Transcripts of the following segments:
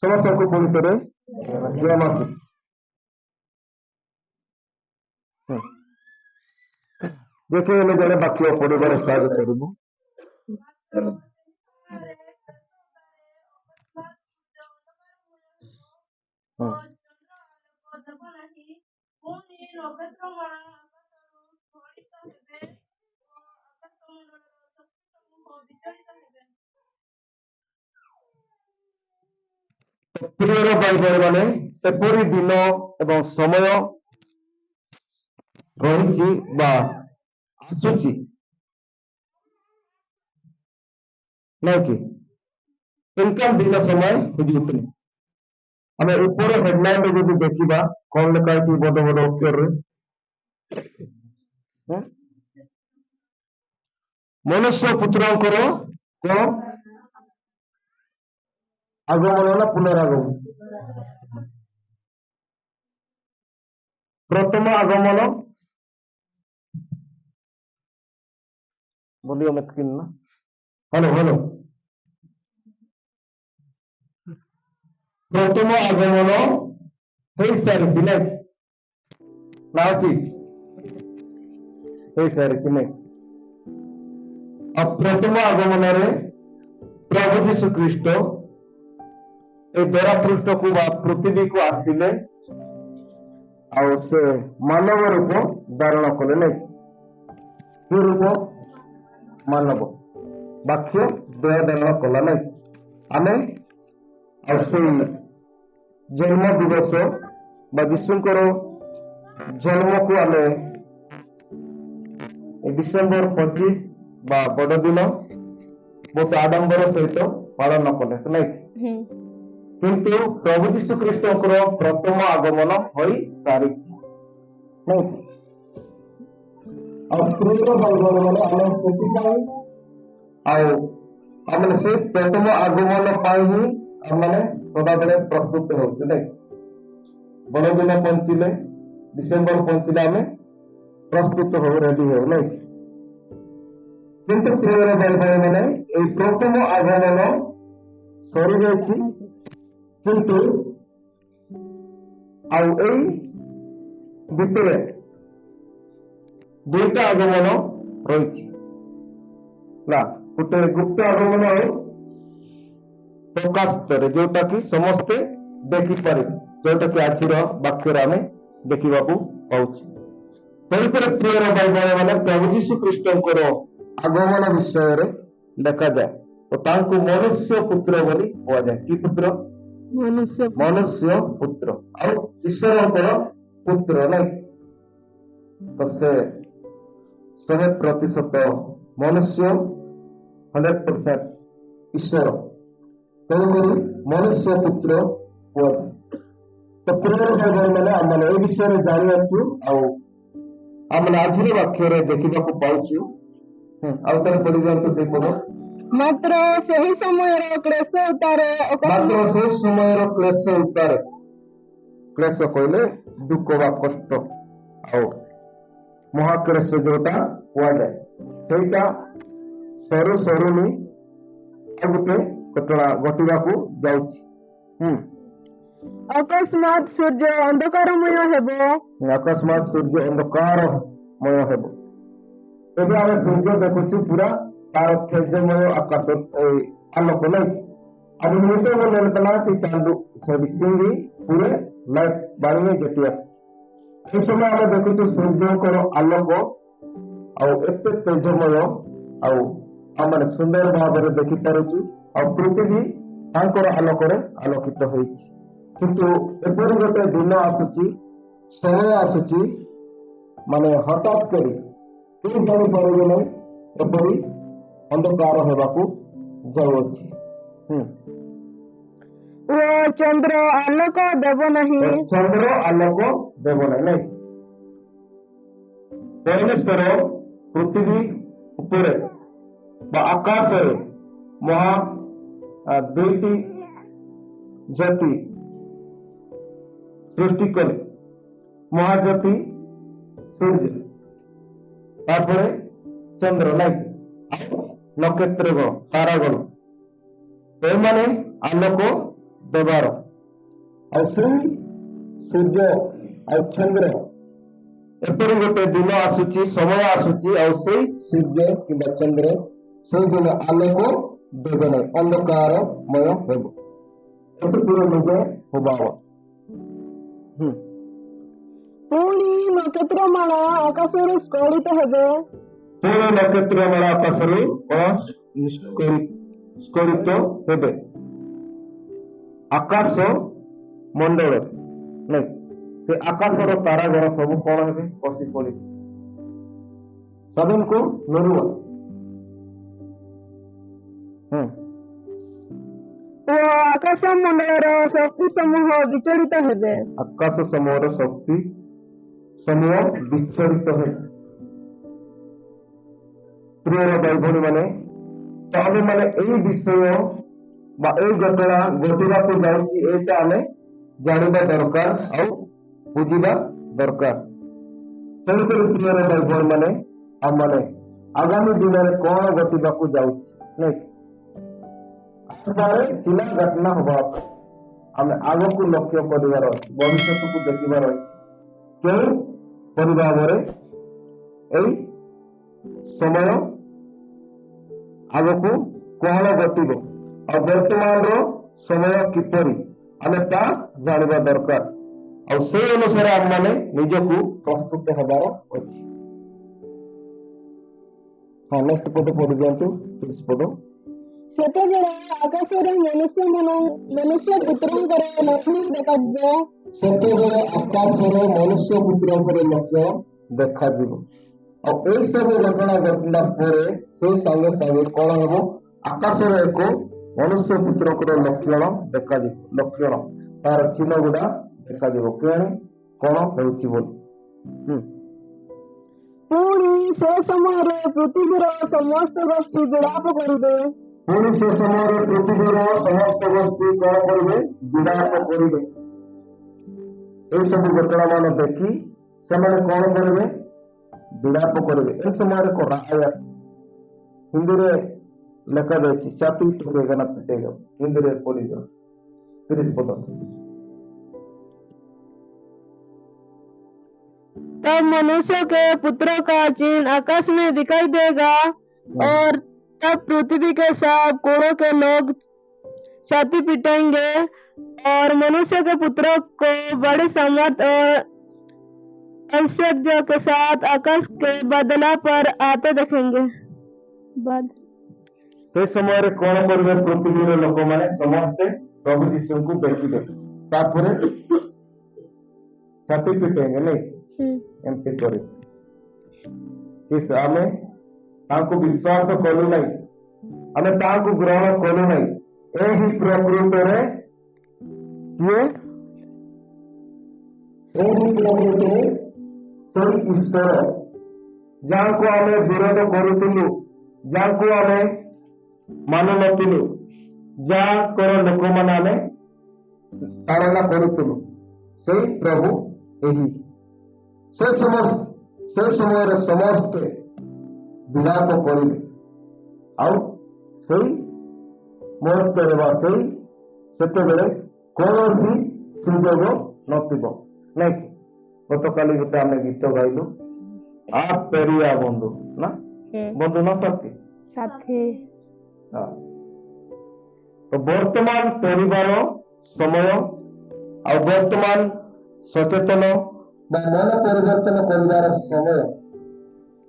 ସମସ୍ତଙ୍କୁ ପୁଣି ଥରେ ଜୟ ମାସି। ଯେତେ ହେଲେ ଜଣେ ବାକ୍ୟ ପଢିବାରେ ସାହାଯ୍ୟ କରିବୁ। ପ୍ରିୟର ଭାଇମାନେ, ଏପରି ଦିନ ଏବଂ ସମୟ ରହିଛି ବା ଆସୁଛି ନାଇଁ କି? इनका दिन समय ହେଇଯାଉଥିଲେ। ଆମେ ଉପର ହେଡଲାଇନ ରେ ଯଦି ଦେଖିବା କଣ ଲେଖା ଅଛି ବଡ ବଡ ଅକ୍ଷରରେ, ମନୁଷ୍ୟ ପୁତ୍ରଙ୍କର କଣ ଆଗମନ ନା ପୁନରାଗମନ? ପ୍ରଥମ ଆଗମନ बोलियो मत किन्ना। हेलो हेलो, ପ୍ରଥମ ଆଗମନ ହେଇସାରିଛି ନାଇଁ ନା ଅଛି? ହେଇସାରିଛି ନାଇଁ? ଆଉ ପ୍ରଥମ ଆଗମନରେ ପ୍ରଭୁ ଯୀଶୁ ଖ୍ରୀଷ୍ଟ এই ଧରା ପୃଷ୍ଠକୁ ବା ପୃଥିବୀକୁ ଆସିଲେ ଆଉ ସେ ମାନବ ରୂପ ଧାରଣ କଲେ ନାଇଁ? କି ରୂପ? ମାନବ ବାକ୍ୟ ଦେହ ଧାରଣ କଲା ନାଇଁ? ଆମେ ଆଉ ସେଇ ଜନ୍ମ ଦିବସ ବା ଯୀଶୁଙ୍କର ଜନ୍ମକୁ ଆମେ ଡିସେମ୍ବର 25 ବା ବଡ଼ ଦିନ ବହୁତ ଆଡମ୍ବର ସହିତ ପାଳନ କଲେ ନାଇଁ? କିନ୍ତୁ ପ୍ରଭୁ ଯୀଶୁ ଖ୍ରୀଷ୍ଟଙ୍କର ପ୍ରଥମ ଆଗମନ ହୋଇ ସାରିଛି ନାଇଁ? ଆଉ ପ୍ରିୟ ଭାଇମାନେ, ଆମେ ସେଥିପାଇଁ ଆଉ ଆମେ ସେ ପ୍ରଥମ ଆଗମନ ପାଇଁ ହିଁ ଆମେ ସଦାବେଳେ ପ୍ରସ୍ତୁତ ହଉଛୁ ନାଇଁ? ବଡ଼ ଦିନ ପହଞ୍ଚିଲେ, ଡିସେମ୍ବର ପହଞ୍ଚିଲେ ଆମେ ପ୍ରସ୍ତୁତ ହଉ, ରେଡି ହଉ ନାଇଁ? କିନ୍ତୁ ପ୍ରିୟ ଭାଇମାନେ, এই ପ୍ରଥମ ଆଗମନ ସରିଯାଇଛି, କିନ୍ତୁ ଆଉ ଏଇ ଭିତରେ ଦୁଇଟା ଆଗମନ ରହିଛି ନା? ଗୋଟେ ଗୁପ୍ତ ଆଗମନ ଆଉ ପ୍ରକାଶରେ, ଯୋଉଟା କି ସମସ୍ତେ ଦେଖିପାରିବେ, ଯୋଉଟା କି ଆଜିର ବାକ୍ୟରେ ଆମେ ଦେଖିବାକୁ ପାଉଛୁ। ତେଣୁକରି ପ୍ରିୟ ଭାଇମାନେ, ପ୍ରଭୁ ଯୀଶୁ ଖ୍ରୀଷ୍ଟଙ୍କର ଆଗମନ ବିଷୟରେ ଲେଖାଯାଏ ଓ ତାଙ୍କୁ ମନୁଷ୍ୟ ପୁତ୍ର ବୋଲି କୁହାଯାଏ। କି ପୁତ୍ର? ମନୁଷ୍ୟ ପୁତ୍ର, ଆଉ ଈଶ୍ୱରଙ୍କର ପୁତ୍ର ନାଇଁ? ତ ସେ 100% ମନୁଷ୍ୟ, 100% ଈଶ୍ୱର, ତେଣୁକରି ମନୁଷ୍ୟ ପୁତ୍ର କୁହାଯାଏ। ତ ପ୍ରିୟ ଭାଇମାନେ, ଆମେ ଏ ବିଷୟରେ ଜାଣିଅଛୁ ଆଉ ଆମେ ଆଜିର ବାକ୍ୟରେ ଦେଖିବାକୁ ପାଉଛୁ। ଆଉ ଥରେ ପଢି ଦିଅନ୍ତୁ ସେଇ ପଦ। ମାତ୍ର ସେହି ସମୟର କ୍ଲେଶ ଉତ୍ତାରେ କ୍ଲେଶ କହିଲେ ଦୁଃଖ ବା କଷ୍ଟ ଆଉ ମହାକ୍ଲେଶ ଯୋଉଟା କୁହାଯାଏ, ସେଇଟା ସରୁ ସରୁନି ଆଉ ଗୋଟେ ଘଟଣା ଘଟିବାକୁ ଯାଉଛି। ଅକସ୍ମାତ୍ ସୂର୍ଯ୍ୟ ଅନ୍ଧକାରମୟ ହେବ। ଅକସ୍ମାତ୍ ସୂର୍ଯ୍ୟ ଅନ୍ଧକାରମୟ ହେବ। ଏବେ ଆମେ ସୂର୍ଯ୍ୟ ଦେଖୁଛୁ ପୁରା ତାର ତେଜମୟ ଆକାଶ ଆଲୋକ ନାଇଁ? अब मिलते हुए नलकला से चांदू सॉरी सिंगी पूरे लाइट बारी में जटिया इस समय ଆମେ ଦେଖୁଛୁ ସୂର୍ଯ୍ୟଙ୍କର ଆଲୋକ ଆଉ ଏତେ ତେଜମୟ ଆଉ ଆମେ ସୁନ୍ଦର ଭାବରେ ଦେଖିପାରୁଛୁ ଆଉ ପୃଥିବୀ ତାଙ୍କର ଆଲୋକରେ ଆଲୋକିତ ହୋଇଛି। କିନ୍ତୁ ଏପରି ଗୋଟେ ଦିନ ଆସୁଛି, ସମୟ ଆସୁଛି, ମାନେ ହଠାତ୍ କରି କେହି ଜାଣିପାରିବେ ନାହିଁ ଏପରି ଅନ୍ଧକାର ହେବାକୁ ଯାଉଅଛି। ଚନ୍ଦ୍ର ଆଲୋକ ଦେବ ନାହିଁ। ଚନ୍ଦ୍ର ଆଲୋକ ଦେବ ନାହିଁ ନାଇଁ? ପରମେଶ୍ୱର ପୃଥିବୀ ଉପରେ ବା ଆକାଶରେ ମହା ଦୁଇଟି ଜାତି ସୃଷ୍ଟି କଲେ। ମହାଜାତି ସୂର୍ଯ୍ୟ, ତାପରେ ଚନ୍ଦ୍ର ନାଇଁ? ନକ୍ଷତ୍ରଗଣ, ତାରାଗଣ, ଏମାନେ ଆଲୋକ ଦେବାର ଆଉ ସେଇ ସୂର୍ଯ୍ୟ ଆଉ ଚନ୍ଦ୍ର ଏପରି ଗୋଟେ ଦିନ ଆସୁଛି ସମୟ ଆସୁଛି ଆଉ ସେଇ ସୂର୍ଯ୍ୟ କିମ୍ବା ଚନ୍ଦ୍ର ସେଇଦିନ ଆଲୋକ ଦେବେ ନାହିଁ ଅନ୍ଧକାରମୟ ହେବ ସେଥିରେ ନିଜେ ହବାବ। ପୁଣି ନକ୍ଷତ୍ରମାଳ ଆକାଶରୁ ସ୍ଖଳିତ ହେବେ। ପୁଣି ନକ୍ଷତ୍ରମାଳ ଆକାଶରୁ ସ୍ଖଳିତ ହେବେ ଆକାଶ ମଣ୍ଡଳରେ ନାଇଁ ସେ ଆକାଶର ତାରାଗଣ ସବୁ କଣ ହେବେ ଖସି ପଡିବେ ସେମାନଙ୍କୁ ମିଳିବ। ଓ ଆକାଶ ମଣ୍ଡଳର ଶକ୍ତି ସମୂହ ବିଚଳିତ ହେବେ। ଆକାଶ ସମୂହର ଶକ୍ତି ସମୂହ ବିଚଳିତ ହେବେ। ପ୍ରିୟର ଭାଇ ଭଉଣୀ ମାନେ ଆମେ ମାନେ ଏଇ ବିଷୟ ବା ଏଇ ଘଟଣା ଘଟିବାକୁ ଯାଉଛି ଏଇଟା ଆମେ ଜାଣିବା ଦରକାର ଆଉ ବୁଝିବା ଦରକାର। ତେଣୁକରି ପ୍ରିୟର ଭାଇ ଭଉଣୀ ମାନେ ଆମମାନେ ଆଗାମୀ ଦିନରେ କଣ ଘଟିବାକୁ ଯାଉଛି ନାଇଁ ଚିନା ଘଟଣା ହବା ଆମେ ଆଗକୁ ଲକ୍ଷ୍ୟ କରିବାର ଅଛି ଭବିଷ୍ୟତକୁ ଦେଖିବାର ଅଛି କେଉଁ ପରିଭାବରେ ଏଇ ସମୟ ଆଗକୁ କଣ ଘଟିବ ଆଉ ବର୍ତ୍ତମାନର ସମୟ କିପରି ଆମେ ତା ଜାଣିବା ଦରକାର ଆଉ ସେଇ ଅନୁସାରେ ଆମମାନେ ନିଜକୁ ପ୍ରସ୍ତୁତ ହେବାର ଅଛି। ହଁ ନେକ୍ସଟ ପଦ ପଢି ଦିଅନ୍ତୁ 30 ପଦ। ସେତେବେଳେ ଆକାଶରେ ମନୁଷ୍ୟ ପୁତ୍ରଙ୍କର ଲକ୍ଷ୍ମଣ ଦେଖାଯିବ। ସେତେବେଳେ ଆକାଶରେ ମନୁଷ୍ୟ ପୁତ୍ରଙ୍କର ଲକ୍ଷ୍ୟ ଦେଖାଯିବ ଆଉ ଏଇ ସବୁ ଘଟଣା ଘଟିଲା ପରେ ସେ ସାଙ୍ଗେ ସାଙ୍ଗେ କଣ ହବ ଆକାଶରେ ଏକ ମନୁଷ୍ୟ ପୁତ୍ରଙ୍କର ଲକ୍ଷଣ ଦେଖାଯିବ ଲକ୍ଷଣ ତାର ଚିହ୍ନ ଗୁଡା ଦେଖାଯିବ କେଣେ କଣ ହେଉଛି ବୋଲି। ପୁଣି ସେ ସମୟରେ ପୃଥିବୀର ସମସ୍ତ ଗୋଷ୍ଠୀ ବିଳାପ କରିବେ। ପୁଣି ସେ ସମୟରେ ପୃଥିବୀର ସମସ୍ତ ଗୋଷ୍ଠୀ କଣ କରିବେ ବିଳାପ କରିବେ। ଏସବୁ ଘଟଣା ମାନ ଦେଖି ସେମାନେ କଣ କରିବେ ବିଳାପ କରିବେ। ଏ ସମୟରେ ହିନ୍ଦୀରେ ଲେଖାଯାଇଛି ଛାତି ଟୁକେगा ନା ପିटेगा ହିନ୍ଦୀରେ ପଢିଯାଉ 30 ପଦ। तब मनुष्य के पुत्र का चिन्ह आकाश में दिखाई देगा और तब पृथ्वी के सब कोणों के लोग छाती पीटेंगे और मनुष्य के पुत्र को बड़े सामर्थ और ऐश्वर्य के साथ आकाश के बादलों पर आते देखेंगे। ସେ ସମୟରେ କଣ କରିବେ ପୃଥିବୀର ଲୋକମାନେ ସମସ୍ତେ ପ୍ରଭୁ ଯୀଶୁଙ୍କୁ ଦେଖିବେ ତାପରେ ଛାତି ପିଟେंगे ନାଇଁ ଏମିତି କରି ଆମେ ତାଙ୍କୁ ବିଶ୍ୱାସ କଲୁ ନାହିଁ ଆମେ ତାଙ୍କୁ ଗ୍ରହଣ କଲୁ ନାହିଁ। ଏହି ପ୍ରକୃତରେ କିଏ ଏହି ପ୍ରକୃତରେ ସେଇ ଈଶ୍ୱର ଯାହାକୁ ଆମେ ବିରୋଧ କରୁଥିଲୁ ଯାହାକୁ ଆମେ ମାନୁନଥିଲୁ ଯାହାଙ୍କର ଲୋକମାନେ ଆମେ ତାଡ଼ନା କରୁଥିଲୁ ସେଇ ପ୍ରଭୁ ଏହି ସେ ସମୟରେ ସମସ୍ତେ ବିଳାପ କରିବେ ଆଉ ସେଇ ମୁହୂର୍ତ୍ତରେ ବା ସେଇ ସେତେବେଳେ କୌଣସି ସୁଯୋଗ ନଥିବ ନାଇଁ। ଗତକାଲି ଗୋଟେ ଆମେ ଗୀତ ଗାଇଲୁ ଆ ପେରିଆ ବନ୍ଧୁ ନା ବନ୍ଧୁ ନା ସାଥୀ ତ ବର୍ତ୍ତମାନ ପରିବାର ସମୟ ଆଉ ବର୍ତ୍ତମାନ ସଚେତନ ବା ମନ ପରିବର୍ତ୍ତନ କରିବାର ସମୟ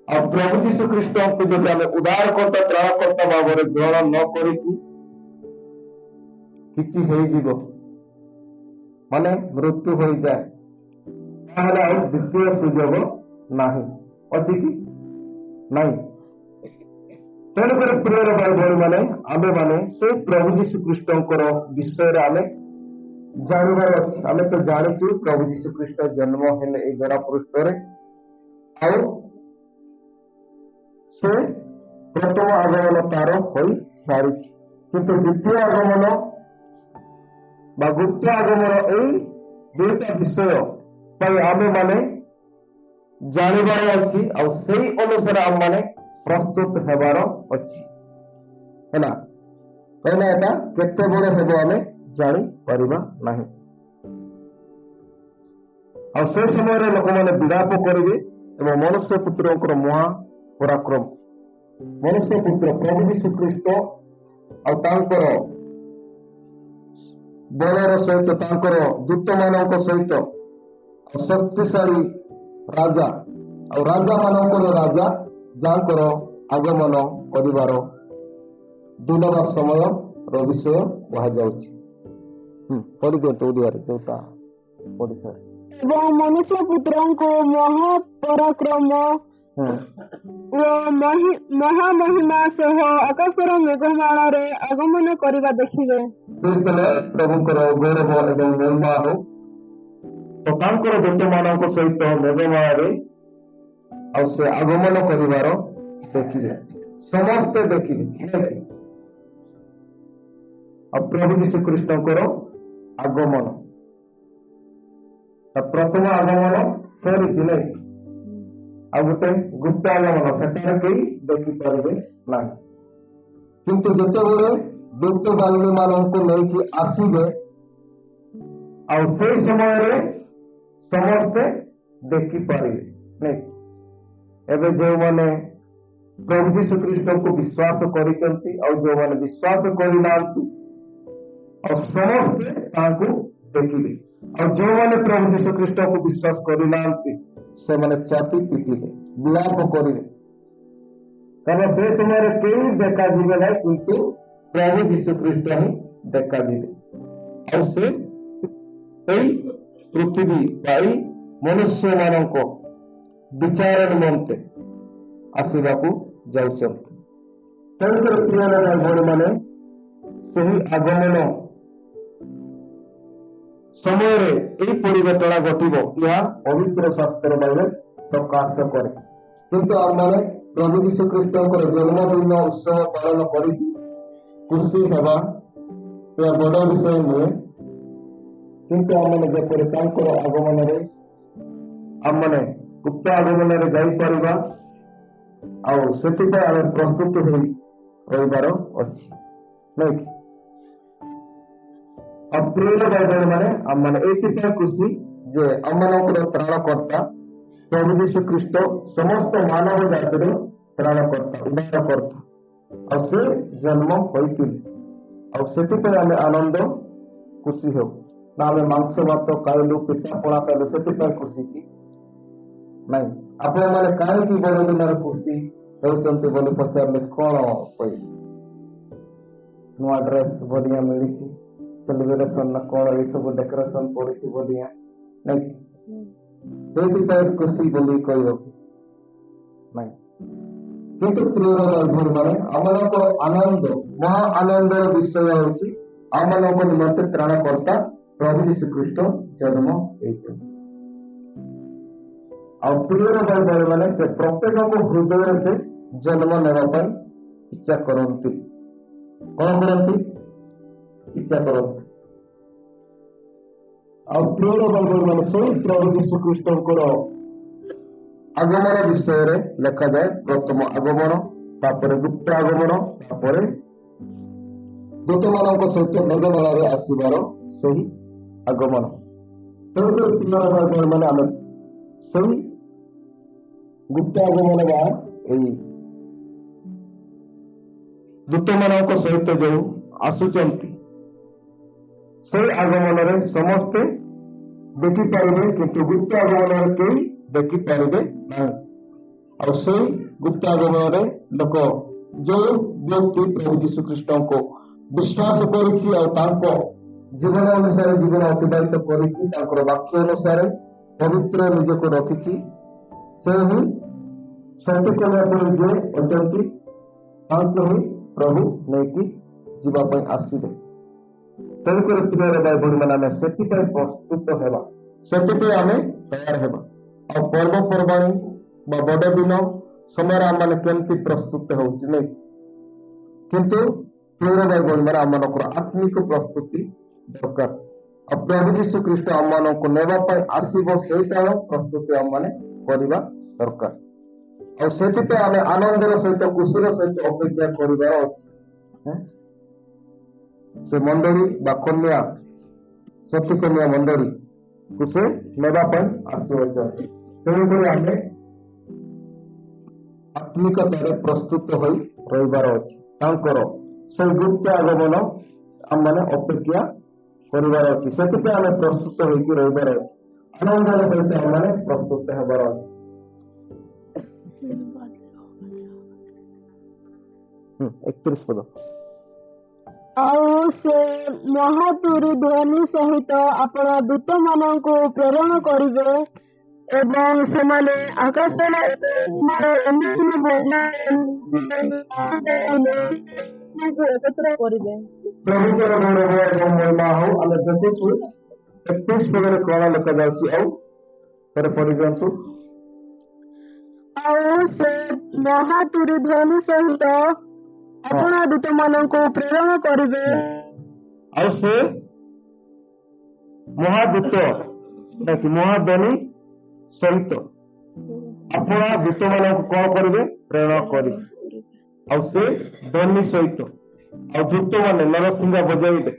ଆଉ ପ୍ରଭୁ ଯୀଶୁ ଖ୍ରୀଷ୍ଟଙ୍କୁ ଯଦି ଆମେ ଉଦ୍ଧାରକର୍ତ୍ତା ତ୍ରାଣକର୍ତ୍ତା ଭାବରେ ଗ୍ରହଣ ନ କରିକି କିଛି ହେଇଯିବ ମାନେ ମୃତ୍ୟୁ ହୋଇଯାଏ ତାହେଲେ ଆଉ ଦ୍ୱିତୀୟ ସୁଯୋଗ ନାହିଁ ଅଛି କି ନାହିଁ। ତେଣୁକରି ପ୍ରିୟର ଭାଇ ଭଉଣୀ ମାନେ ଆମେ ମାନେ ସେ ପ୍ରଭୁ ଯୀଶୁ ଖ୍ରୀଷ୍ଟଙ୍କର ବିଷୟରେ ଆମେ ଜାଣିବାର ଅଛି। ଆମେ ତ ଜାଣିଛୁ ପ୍ରଭୁ ଯୀଶୁ ଖ୍ରୀଷ୍ଟ ଜନ୍ମ ହେଲେ ଏଇ ଧରା ପୃଷ୍ଠରେ ଆଉ ସେ ପ୍ରଥମ ଆଗମନ ତାର ହୋଇ ସାରିଛି କିନ୍ତୁ ଦ୍ୱିତୀୟ ଆଗମନ ବା ଗୁପ୍ତ ଆଗମନ ଏଇ ଦୁଇଟା ବିଷୟ ପାଇଁ ଆମେ ମାନେ ଜାଣିବାର ଅଛି ଆଉ ସେଇ ଅନୁସାରେ ଆମେ ମାନେ ପ୍ରସ୍ତୁତ ହେବାର ଅଛି ହେଲା। କାହିଁକିନା ଏଟା କେତେବେଳେ ହେବ ଆମେ ଜାଣିପାରିବା ନାହିଁ। ଆଉ ସେ ସମୟରେ ଲୋକମାନେ ବିଳାପ କରିବେ ଏବଂ ମନୁଷ୍ୟ ପୁତ୍ରଙ୍କର ମହା ପରାକ୍ରମ, ମନୁଷ୍ୟ ପୁତ୍ର ପ୍ରଭୁ ଯୀଶୁଖ୍ରୀଷ୍ଟ ଆଉ ତାଙ୍କର ବଳର ସହିତ ତାଙ୍କର ଦୂତମାନଙ୍କ ସହିତ ଶକ୍ତିଶାଳୀ ରାଜା ଆଉ ରାଜା ମାନଙ୍କର ରାଜା ଯାହାଙ୍କର ଆଗମନ କରିବାର ଦିନ ବା ସମୟର ବିଷୟ କୁହାଯାଉଛି। ପଢିଦିଅନ୍ତୁ ଓଡ଼ିଆରେ ଯୋଉଟା ପଢିସାରେ। ଏବଂ ମନୁଷ୍ୟ ପୁତ୍ରଙ୍କୁ ମହାପରାକ୍ରମ ଓ ମହାମହିମା ସହ ଆକାଶର ମେଘମାଳାରେ ଆଗମନ କରିବା ଦେଖିବେ। ପ୍ରଭୁଙ୍କର ଗୌରବ ଏବଂ ମହିମା ହଉ। ତ ତାଙ୍କର ଦୂତମାନଙ୍କ ସହିତ ମେଘମାଳାରେ ଆଉ ସେ ଆଗମନ କରିବାର ଦେଖିବେ, ସମସ୍ତେ ଦେଖିବେ। ଆଉ ପ୍ରଭୁ ଯୀଶୁଖ୍ରୀଷ୍ଟଙ୍କର ଆଗମନ, ପ୍ରଥମ ଆଗମନ ସରିଛି ନାଇଁ, ଆଉ ଗୋଟେ ଗୁପ୍ତ ଆଗମନ, ସେଠାରେ କେହି ଦେଖିପାରିବେ ନାହିଁ। କିନ୍ତୁ ଯେତେବେଳେ ଦୂତ ବାହିନୀ ମାନଙ୍କୁ ନେଇକି ଆସିବେ ଆଉ ସେଇ ସମୟରେ ସମସ୍ତେ ଦେଖିପାରିବେ ନାଇଁ। ଏବେ ଯେଉଁମାନେ ପ୍ରଭୁ ଯୀଶୁଖ୍ରୀଷ୍ଟଙ୍କୁ ବିଶ୍ୱାସ କରିଛନ୍ତି ଆଉ ଯେଉଁମାନେ ବିଶ୍ୱାସ କରିନାହାନ୍ତି ଆଉ ସମସ୍ତେ ତାଙ୍କୁ ଦେଖିବେ। ଆଉ ଯେଉଁମାନେ ପ୍ରଭୁ ଯୀଶୁଖ୍ରୀଷ୍ଟଙ୍କୁ ବିଶ୍ୱାସ କରିନାହାନ୍ତି ସେମାନେ ଛାତି ପିଟିବେ, ବିଳାପ କରିବେ, କାରଣ ସେ ସମୟରେ କେହି ଦେଖାଯିବେ ନାହିଁ, କିନ୍ତୁ ପ୍ରଭୁ ଯୀଶୁଖ୍ରୀଷ୍ଟ ହିଁ ଦେଖାଯିବେ। ଆଉ ସେ ଏଇ ପୃଥିବୀ ବା ଏଇ ମନୁଷ୍ୟ ମାନଙ୍କ ବିଚାର ନିମନ୍ତେ ଆସିବାକୁ ଯାଉଛନ୍ତି। ତେଣୁକରି ପ୍ରିୟ ଭଉଣୀମାନେ, ସେହି ଆଗମନ ସମୟରେ ଏହିପରି ଘଟଣା ଘଟିବ, ଏହା ପବିତ୍ର ଶାସ୍ତ୍ର ଭାବେ ପ୍ରକାଶ କରେ। କିନ୍ତୁ ଆମମାନେ ପ୍ରଭୁ ଯୀଶୁଖ୍ରୀଷ୍ଟଙ୍କର ଜନ୍ମଦିନ ଉତ୍ସବ ପାଳନ କରି ଖୁସି ହେବା ଏହା ବଡ଼ ବିଷୟ ନୁହେଁ। କିନ୍ତୁ ଆମମାନେ ଯେପରି ତାଙ୍କର ଆଗମନରେ ଆମମାନେ ଗୁପ୍ତ ଆଗମନରେ ଯାଇପାରିବା ଆଉ ସେଥିପାଇଁ ଆମେ ପ୍ରସ୍ତୁତ ହୋଇ ରହିବାର ଅଛି ନାଇଁ କି? ଆଉ ପ୍ରିୟ ଭାଇ ଆମମାନେ ଏଇଥିପାଇଁ ଖୁସି ଯେ ଆମମାନଙ୍କର ତ୍ରାଣକର୍ତ୍ତା ପ୍ରଭୁ ଯୀଶୁଖ୍ରୀଷ୍ଟ ସମସ୍ତ ମାନବ ଜାତିର ତ୍ରାଣକର୍ତ୍ତା, ଉଦ୍ଧାରକର୍ତ୍ତା, ଆଉ ସେ ଜନ୍ମ ହୋଇଥିଲେ। ଆଉ ସେଥିପାଇଁ ଆମେ ଆନନ୍ଦ ଖୁସି ହେଉ ନା ଆମେ ମାଂସ ଭାତ ଖାଇଲୁ, ପିଠାପଣା ଖାଇଲୁ ସେଥିପାଇଁ ଖୁସି କି ନାଇଁ? ଆପଣମାନେ କାହିଁକି ବଡ଼ ଦିନରେ ଖୁସି ହେଉଛନ୍ତି ବୋଲି ପଚାରିଲେ କଣ କହିବେ? ନୂଆ ଡ୍ରେସ୍ ବଢିଆ ମିଳିଛି, ସେଲିବ୍ରେସନ ନା କଣ ଏସବୁ ଡେକୋରେସନ ପଡିଛି ବଢିଆ ନାଇଁ, ସେଇଥିପାଇଁ ଖୁସି ବୋଲି କହିବ ନାଇଁ। କିନ୍ତୁ ପ୍ରିୟ ଭଉଣୀମାନେ, ଆମମାନଙ୍କର ଆନନ୍ଦ, ମହା ଆନନ୍ଦର ବିଷୟ ହେଉଛି ଆମମାନଙ୍କ ନିମନ୍ତେ ତ୍ରାଣକର୍ତ୍ତା ପ୍ରଭୁ ଯୀଶୁଖ୍ରୀଷ୍ଟ ଜନ୍ମ ହେଇଛନ୍ତି। ଆଉ ପ୍ରିୟ ଭଉଣୀମାନେ, ସେ ପ୍ରତ୍ୟେକଙ୍କ ହୃଦୟରେ ସେ ଜନ୍ମ ନେବା ପାଇଁ ଇଚ୍ଛା କରନ୍ତି। କଣ କରନ୍ତି? ଇଚ୍ଛା କରନ୍ତି। ଆଉ ପ୍ରିୟ ଭଉଣୀମାନେ, ସେଇ ପ୍ରଭୁ ଯୀଶୁଖ୍ରୀଷ୍ଟଙ୍କର ଆଗମନ ବିଷୟରେ ଲେଖାଯାଏ। ପ୍ରଥମ ଆଗମନ, ତାପରେ ଗୁପ୍ତ ଆଗମନ, ତାପରେ ଦୂତମାନଙ୍କ ସହିତ ମେଘମାଳାରେ ଆସିବାର ସେହି ଆଗମନ। ତେଣୁକରି ପ୍ରିୟ ଭଉଣୀମାନେ, ଆମେ ସେହି ଗୁପ୍ତ ଆଗମନ ବା ଏଇ ଦୂତମାନଙ୍କ ସହିତ ଯୋଉ ଆସୁଛନ୍ତି ସେଇ ଆଗମନରେ ସମସ୍ତେ ଦେଖିପାରିବେ, କିନ୍ତୁ ଗୁପ୍ତ ଆଗମନରେ କେହି ଦେଖିପାରିବେ ନାହିଁ। ଆଉ ସେଇ ଗୁପ୍ତ ଆଗମନରେ ଲୋକ, ଯୋଉ ବ୍ୟକ୍ତି ପ୍ରଭୁ ଯୀଶୁଖ୍ରୀଷ୍ଟଙ୍କୁ ବିଶ୍ୱାସ କରିଛି ଆଉ ତାଙ୍କ ଜୀବନ ଅନୁସାରେ ଜୀବନ ଅତିବାହିତ କରିଛି, ତାଙ୍କର ବାକ୍ୟ ଅନୁସାରେ ପବିତ୍ର ନିଜକୁ ରଖିଛି, ସେ ହିଁ ସତ୍ୟ କରିବା ପାଇଁ ଯେ ଅଛନ୍ତି ତାଙ୍କୁ ହିଁ ପ୍ରଭୁ ନେଇକି ଯିବା ପାଇଁ ଆସିବେ। ତେଣୁକରି ପ୍ରିୟ ଭାଇ ଭଉଣୀମାନେ, ଆମେ ସେଥିପାଇଁ ପ୍ରସ୍ତୁତ ହେବା, ସେଥିପାଇଁ ଆମେ ତୟାର ହେବା। ଆଉ ପର୍ବପର୍ବାଣୀ ବା ବଡ଼ ଦିନ ସମୟରେ ଆମମାନେ କେମିତି ପ୍ରସ୍ତୁତ ହଉଛି ନାଇଁ, କିନ୍ତୁ ପ୍ରିୟ ଭାଇ ଭଉଣୀମାନେ, ଆମମାନଙ୍କର ଆତ୍ମିକ ପ୍ରସ୍ତୁତି ଦରକାର। ଆଉ ପ୍ରଭୁ ଯୀଶୁଖ୍ରୀଷ୍ଟ ଆମମାନଙ୍କୁ ନେବା ପାଇଁ ଆସିବ, ସେଇଟାର ପ୍ରସ୍ତୁତି ଆମମାନେ କରିବା ଦରକାର। ଆଉ ସେଥିପାଇଁ ଆମେ ଆନନ୍ଦର ସହିତ, ଖୁସିର ସହିତ ଅପେକ୍ଷା କରିବାର ଅଛି। से मंडली बा कन्या सती कन्या मंडली को से नेबा पन आसुअछन तेणुकरी आमे आत्मिकतारे प्रस्तुत होई रहिबार अछि तांकर से गुप्त आगमन आम माने अपेक्षा करिबार अछि सेतिके आमे प्रस्तुत होई रहिबार अछि आनंदर सहित आम माने प्रस्तुत हेबार अछि 31 पद ଆଉ ସେ ମହାତୁରୀ ଧ୍ୱନି ସହିତ ଆପଣା ଦୂତମାନଙ୍କୁ ପ୍ରେରଣ କରିବେ ଏବଂ ସେମାନେ ଆକାଶର ଏକତ୍ର କରିବେ। ପ୍ରଭୁଙ୍କର ଗୌରବ ଏବଂ ମହିମା ହଉ ଆମେ ଦେଖୁଛୁ 31 ପଦରେ କଣ ଲେଖାଯାଉଛି ଆଉ ଥରେ ପଢି ଦିଅନ୍ତୁ ଆଉ ସେ ମହାତୁରୀ ଧ୍ୱନି ସହିତ अपना दूत मानों को प्रेरण करिवे ଆଉ ସେ ମହାଦୂତ ମହାଧ୍ୱନି ସହିତ ଆପଣା ଦୂତ ମାନଙ୍କୁ କଣ କରିବେ ପ୍ରେରଣ କରିବେ ଆଉ ସେ ଧ୍ୱନି ସହିତ ଆଉ ଦୂତ ମାନେ ନରସିଂହ ବଜାଇବେ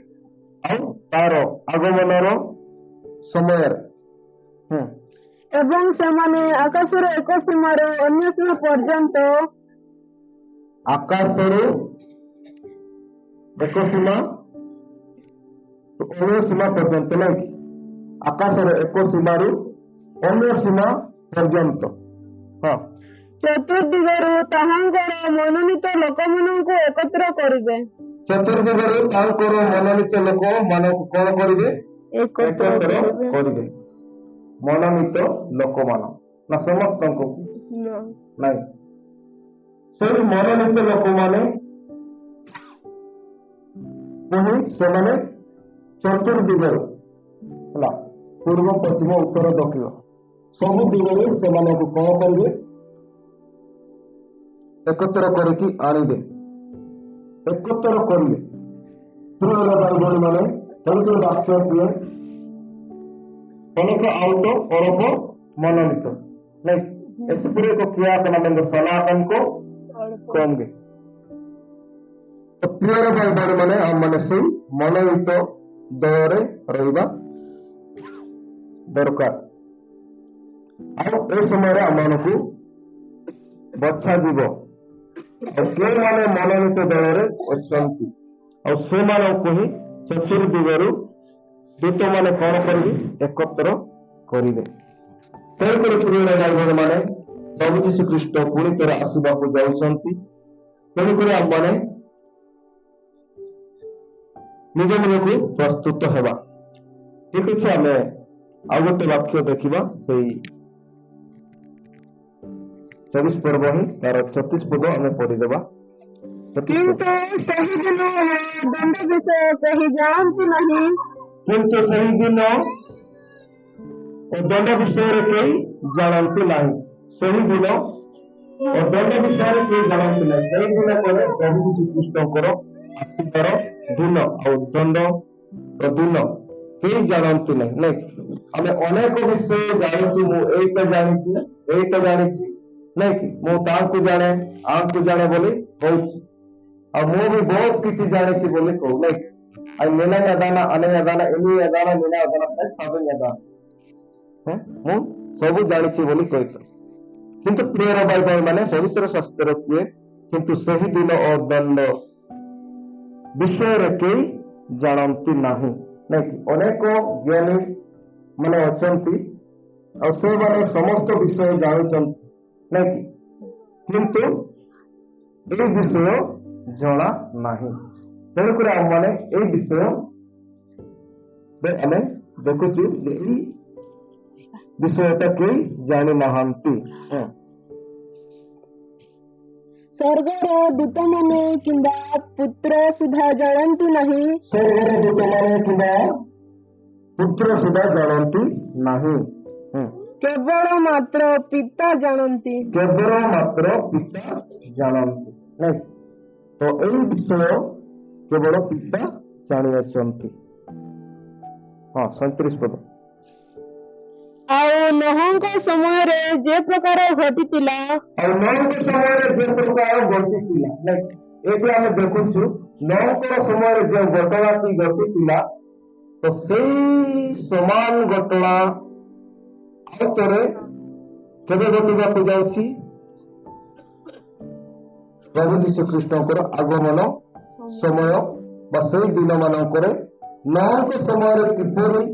ଆଉ ତାର ଆଗମନର ସମୟରେ ଏବଂ ସେମାନେ ଆକାଶର ଏକ ସୀମାରୁ ଅନ୍ୟ ସୀମା ପର୍ଯ୍ୟନ୍ତ ଆକାଶରୁ ଏକ ସୀମା ଅନ୍ୟ ସୀମା ପର୍ଯ୍ୟନ୍ତ ନାହିଁ ଆକାଶର ଏକ ସୀମାରୁ ଅନ୍ୟ ସୀମା ପର୍ଯ୍ୟନ୍ତ ଚତୁର୍ଦିଗରୁ ତାହାଙ୍କର ମନୋନୀତ ଲୋକମାନଙ୍କୁ ଏକତ୍ର କରିବେ ଚତୁର୍ଦିଗରୁ ତାଙ୍କର ମନୋନୀତ ଲୋକ ମାନଙ୍କୁ କଣ କରିବେ ଏକତ୍ର କରିବେ ମନୋନୀତ ଲୋକମାନ ନା ସମସ୍ତଙ୍କୁ ନାଇଁ ସେଇ ମନୋନୀତ ଲୋକମାନେ ପୁଣି ସେମାନେ ଚତୁର୍ଦିଗରୁ ହେଲା ପୂର୍ବ ପଶ୍ଚିମ ଉତ୍ତର ଦକ୍ଷିଣ ସବୁ ଦିଗରୁ ସେମାନଙ୍କୁ କଣ କରିବେ ଏକତ୍ର କରିକି ଆଣିବେ ଏକତ୍ର କରିବେ ପ୍ରିୟର ଭାଇ ଭଉଣୀ ମାନେ ତେଣୁକରି ବାକ୍ୟ ପ୍ରିୟ ଅନେକ ଆଉଟ ଅଳପ ମନୋନୀତ ନାଇଁ ଏସପରି ଏକ କ୍ରିୟା ସେମାନଙ୍କ ସନାତନକୁ कम गए तो प्रियर भाई बहन माने हम माने से मनोनीत दयरे रहिबा दरकार ଆଉ ଏ ସମୟରେ ଆମମାନଙ୍କୁ ବଛା ଯିବ ଆଉ କେଉଁମାନେ ମନୋନୀତ ଦଳରେ ଅଛନ୍ତି ଆଉ ସେମାନଙ୍କୁ ହିଁ ଚତୁର୍ଦିଗରୁ ଦୂତମାନେ କଣ କରିବେ ଏକତ୍ର କରିବେ ତେଣୁକରି ପ୍ରିୟ ଭାଇ ମାନେ प्रभु यीशु ख्रीष्ट पुणी ଥରେ ଆସିବାକୁ ଯାଉଛନ୍ତି ତେଣୁକରି ଆମମାନେ ନିଜ ନିଜକୁ ପ୍ରସ୍ତୁତ ହେବା ଠିକ ଅଛି ଆମେ ଆଉ ଗୋଟେ ବାକ୍ୟ ଦେଖିବା ସେଇ 24 ପର୍ବ ହିଁ ତାର 36 ପଦ ଆମେ ପଢିଦେବା କିନ୍ତୁ ସେହିଦିନ ଦଣ୍ଡ ବିଷୟ କେହି ଜାଣନ୍ତି ନାହିଁ କିନ୍ତୁ ସେହିଦିନ ଦଣ୍ଡ ବିଷୟରେ କେହି ଜାଣନ୍ତି ନାହିଁ ସେହିଦିନ ଦଣ୍ଡ ବିଷୟରେ କେହି ଜାଣନ୍ତି ନାହିଁ ସେହିଦିନ ପରେ ପ୍ରଭୁ ଶ୍ରୀକୃଷ୍ଣଙ୍କର ଆସିବାର ଦିନ ଆଉ ଦଣ୍ଡ ଦିନ କେହି ଜାଣନ୍ତି ନାହିଁ ନାଇଁ ଆମେ ଅନେକ ବିଷୟ ଜାଣିଛୁ ମୁଁ ଏଇଟା ଜାଣିଛି ନାଇଁ କି ମୁଁ ତାଙ୍କୁ ଜାଣେ ଆଙ୍କୁ ଜାଣେ ବୋଲି କହୁଛି ଆଉ ମୁଁ ବି ବହୁତ କିଛି ଜାଣିଛି ବୋଲି କହୁ ନାଇଁ ଆଉ ନିନା ଦାନା ଅନେକ ଦାନା ଏନି ଦାନା ନିନା ଦାନା ସବୁ ଦାନା ମୁଁ ସବୁ ଜାଣିଛି ବୋଲି କହିଥାଏ କିନ୍ତୁ ପ୍ରିୟର ଭାଇ ଭାଇ ମାନେ ପବିତ୍ର ଶାସ୍ତ୍ର କୁହେ କିନ୍ତୁ ସେହି ଦିନ ଓ ଦଣ୍ଡ ବିଷୟରେ କେହି ଜାଣନ୍ତି ନାହିଁ ନାଇଁ ଅନେକ ଜ୍ଞାନୀ ମାନେ ଅଛନ୍ତି ଆଉ ସେମାନେ ସମସ୍ତ ବିଷୟ ଜାଣୁଛନ୍ତି ନାଇଁ କିନ୍ତୁ ଏହି ବିଷୟ ଜଣା ନାହିଁ ତେଣୁକରି ଆମମାନେ ଏହି ବିଷୟ ଆମେ ଦେଖୁଛୁ ଯେ ଏହି ବିଷୟଟା କେହି ଜାଣି ନାହାନ୍ତି ସ୍ୱର୍ଗର ଦୂତମାନେ କିମ୍ବା ପୁତ୍ର ସୁଦ୍ଧା ଜାଣନ୍ତି ନାହିଁ ସ୍ୱର୍ଗର ଦୂତମାନେ କିମ୍ବା ପୁତ୍ର ସୁଦ୍ଧା ଜାଣନ୍ତି ନାହିଁ କେବଳ ମାତ୍ର ପିତା ଜାଣନ୍ତି ନାଇଁ ତ ଏହି ବିଷୟ କେବଳ ପିତା ଜାଣିଅଛନ୍ତି 37 ପଦ ଆଉ ନୋହଙ୍କ ସମୟରେ ଯେ ପ୍ରକାର ଘଟିଥିଲା ନାଇଁ ଏବେ ଆମେ ଦେଖୁଛୁ ନଅଙ୍କର ସମୟରେ ଯେଉଁ ଘଟଣାଟି ଘଟିଥିଲା ତ ସେଇ ସମାନ ଘଟଣା ଆଉ ଥରେ କେବେ ଘଟିବାକୁ ଯାଉଛି? ପ୍ରଭୁ ଯୀଶୁ ଖ୍ରୀଷ୍ଟଙ୍କର ଆଗମନ ସମୟ ବା ସେଇ ଦିନ ମାନଙ୍କରେ ନଅଙ୍କ ସମୟରେ କିପରି